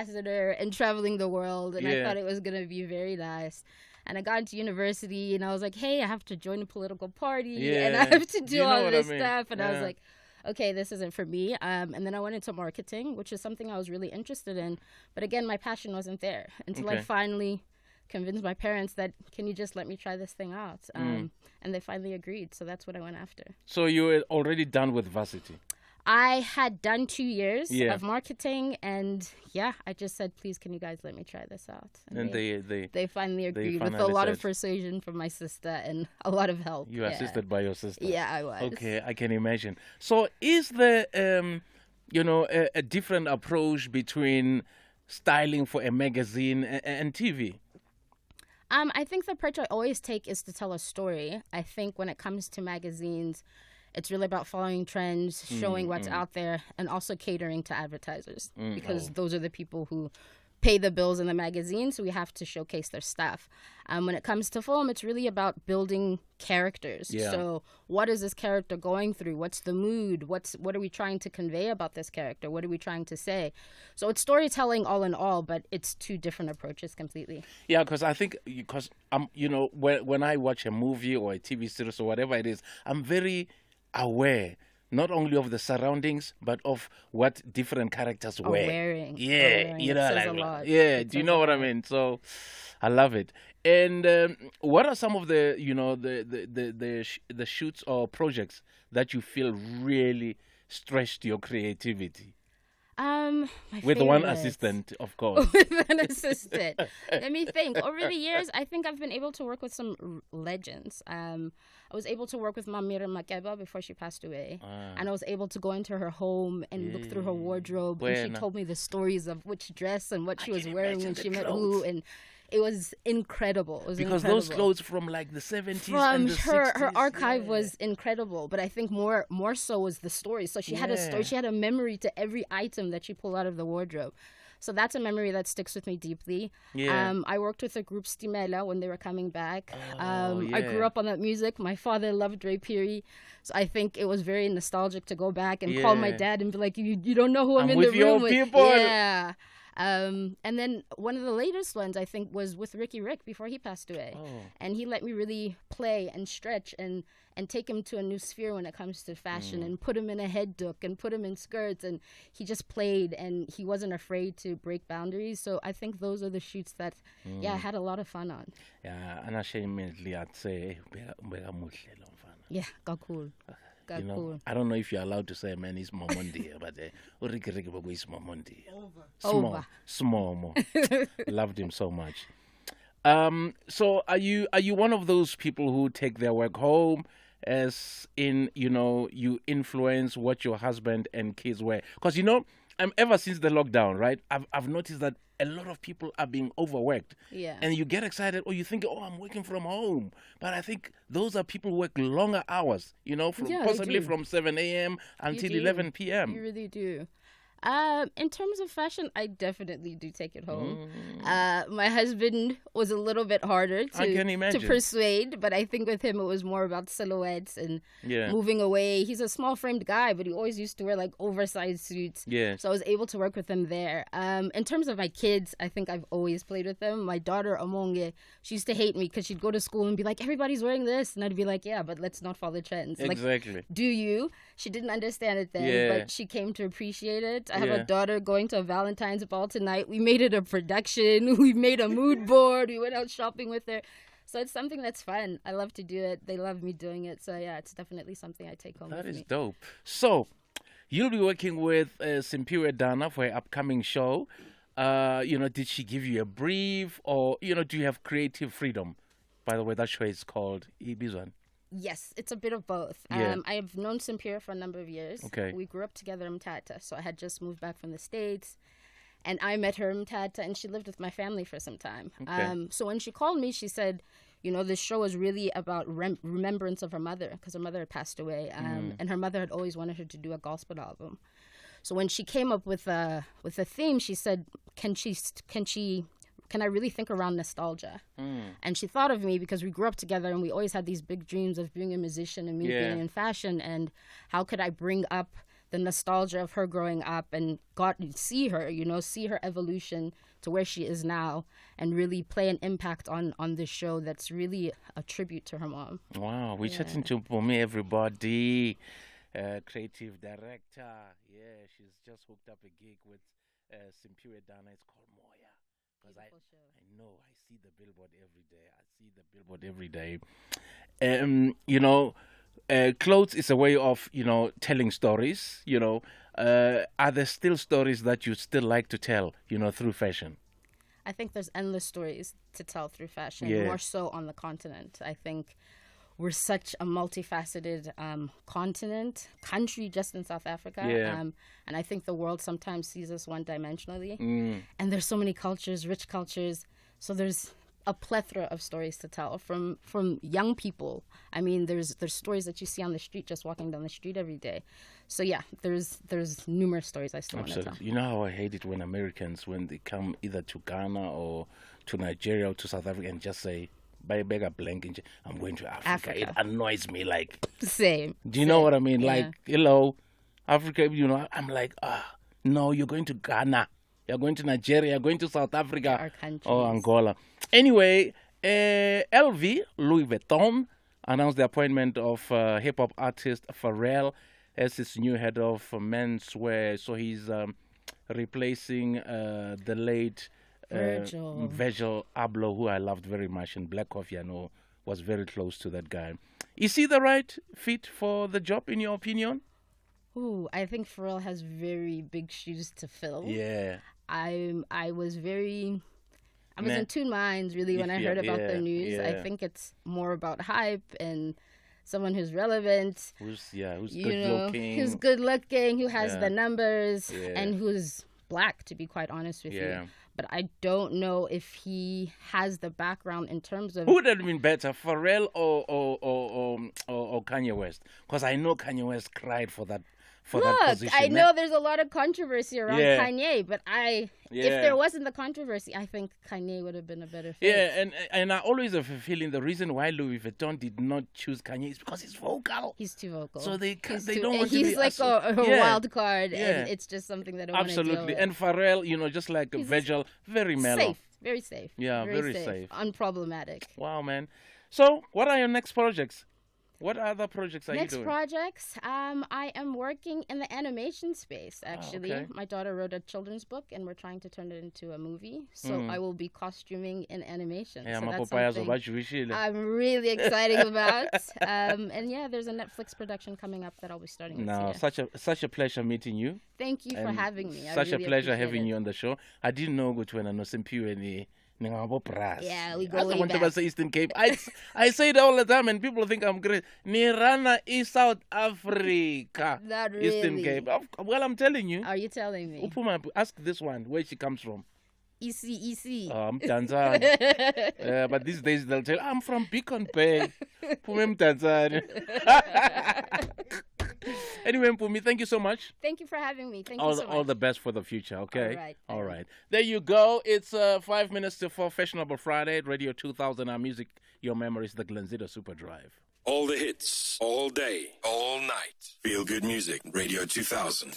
ambassador and traveling the world. And I thought it was going to be very nice. And I got into university and I was like, hey, I have to join a political party and I have to do all this stuff. And I was like, okay, this isn't for me. And then I went into marketing, which is something I was really interested in. But again, my passion wasn't there until I finally convinced my parents that, can you just let me try this thing out? And they finally agreed. So that's what I went after. So you were already done with varsity? I had done 2 years of marketing, and I just said, please, can you guys let me try this out? And they finally agreed with a lot of persuasion from my sister and a lot of help. You were assisted by your sister? Yeah, I was. Okay, I can imagine. So is there, a different approach between styling for a magazine and TV? I think the approach I always take is to tell a story. I think when it comes to magazines, it's really about following trends, showing what's out there, and also catering to advertisers because those are the people who pay the bills in the magazine, so we have to showcase their stuff. When it comes to film, it's really about building characters. So what is this character going through? What's the mood? What are we trying to convey about this character? What are we trying to say? So it's storytelling all in all, but it's two different approaches completely. Yeah, because I think, when I watch a movie or a TV series or whatever it is, I'm very aware not only of the surroundings but of what different characters wear. Wearing. Yeah, you know, says a lot. Yeah, do you know what I mean? So I love it. And what are some of the the shoots or projects that you feel really stretched your creativity? With one assistant, of course. With an assistant. Let me think. Over the years, I think I've been able to work with some legends. I was able to work with Mamira Makeba before she passed away. And I was able to go into her home and look through her wardrobe. And she told me the stories of which dress and what she was wearing when she met who. And it was incredible. Because those clothes from like the 70s and the 60s. Her archive was incredible, but I think more so was the story. So she had a story, she had a memory to every item that she pulled out of the wardrobe. So that's a memory that sticks with me deeply. I worked with the group Stimela when they were coming back. I grew up on that music. My father loved Ray Peary. So I think it was very nostalgic to go back and call my dad and be like, you don't know who I'm in the room with. People. Yeah. And then one of the latest ones, I think, was with Ricky Rick before he passed away. And he let me really play and stretch and take him to a new sphere when it comes to fashion and put him in a head duck and put him in skirts. And he just played and he wasn't afraid to break boundaries. So I think those are the shoots that, I had a lot of fun on. Yeah, unashamedly, I'd say, yeah, cool. I don't know if you're allowed to say man is Momondi, but Ricky is Momondi. Small. Loved him so much. So are you one of those people who take their work home, as in, you influence what your husband and kids wear? Because, ever since the lockdown, right, I've noticed that a lot of people are being overworked. Yeah. And you get excited or you think, I'm working from home. But I think those are people who work longer hours, possibly from 7 a.m. until 11 p.m. You really do. In terms of fashion, I definitely do take it home. My husband was a little bit harder to persuade, but I think with him it was more about silhouettes and moving away. He's a small-framed guy, but he always used to wear like oversized suits. Yeah. So I was able to work with him there. In terms of my kids, I think I've always played with them. My daughter, Amonge, she used to hate me because she'd go to school and be like, everybody's wearing this. And I'd be like, yeah, but let's not follow trends. Exactly. Like, do you? She didn't understand it then, but she came to appreciate it. I have a daughter going to a Valentine's ball tonight. We made it a production. We made a mood board. We went out shopping with her. So it's something that's fun. I love to do it. They love me doing it. So yeah, it's definitely something I take home with me. That is dope. So you'll be working with Mpumi Dana for her upcoming show. Did she give you a brief, or do you have creative freedom? By the way, that show is called Ibizwan. Yes, it's a bit of both. I have known Simpira for a number of years. Okay. We grew up together in Mzaca, so I had just moved back from the States. And I met her in Mzaca, and she lived with my family for some time. Okay. So when she called me, she said, this show is really about remembrance of her mother, because her mother had passed away. And her mother had always wanted her to do a gospel album. So when she came up with a theme, she said, can I really think around nostalgia? And she thought of me because we grew up together and we always had these big dreams of being a musician and me being in fashion. And how could I bring up the nostalgia of her growing up and see her evolution to where she is now, and really play an impact on this show that's really a tribute to her mom. Wow, we're chatting to Mpumi, everybody. Creative director. Yeah, she's just hooked up a gig with Simpure Dana. It's called Moya. Because I know, I see the billboard every day. Clothes is a way of, telling stories, Are there still stories that you still like to tell, through fashion? I think there's endless stories to tell through fashion, more so on the continent. I think we're such a multifaceted country just in South Africa. And I think the world sometimes sees us one-dimensionally. And there's so many cultures, rich cultures. So there's a plethora of stories to tell from young people. I mean, there's stories that you see on the street, just walking down the street every day. So yeah, there's numerous stories I still want to tell. You know how I hate it when Americans, when they come either to Ghana or to Nigeria or to South Africa and just say, "Buy bag of blank, I'm going to Africa." It annoys me. Like, same. Do you know what I mean? Like, hello, Africa. I'm like, no, you're going to Ghana. You're going to Nigeria. You're going to South Africa or Angola. Anyway, LV, Louis Vuitton, announced the appointment of hip-hop artist Pharrell as his new head of menswear. So he's replacing the late Virgil Abloh, who I loved very much, and Black Coffee, I know, was very close to that guy. Is he the right fit for the job, in your opinion? Ooh, I think Pharrell has very big shoes to fill. Yeah. I was in two minds, really, when I heard about the news. I think it's more about hype and someone who's relevant. Who's good-looking. Who's good-looking, who has the numbers, and who's black, to be quite honest with you. But I don't know if he has the background in terms of... Who would have been better, Pharrell or Kanye West? Because I know Kanye West cried for that position. I know there's a lot of controversy around Kanye, but if there wasn't the controversy, I think Kanye would have been a better fit. Yeah, and I always have a feeling the reason why Louis Vuitton did not choose Kanye is because he's vocal. He's too vocal. So they don't want to be... He's like a wild card, and it's just something that I want to deal with. Absolutely. And Pharrell, just like Virgil, very mellow. Safe, very safe. Yeah, very safe. Unproblematic. Wow, man. So, what are your next projects? What other projects are you doing? Next projects, I am working in the animation space, actually. Okay. My daughter wrote a children's book, and we're trying to turn it into a movie. So I will be costuming in animation. So that's something I'm really excited about. And yeah, there's a Netflix production coming up that I'll be starting this year. Such a pleasure meeting you. Thank you for having me. Such a pleasure having you on the show. I didn't know good when I know Simpure. Yeah, we go way back. To say Eastern Cape. I say it all the time, and people think I'm great. Nirana is South Africa. Not really. Eastern Cape. Well, I'm telling you. Are you telling me? Mpumi, ask this one where she comes from. EC. I'm Tanzania. But these days they'll tell, I'm from Beacon Bay. Mpumi Tanzania. Anyway, Mpumi, thank you so much. Thank you for having me. Thank you so much. All the best for the future, okay? All right. There you go. It's 5 minutes to 4, Fashionable Friday, Radio 2000, our music, your memories, the Glen Super Drive. All the hits, all day, all night. Feel good music, Radio 2000.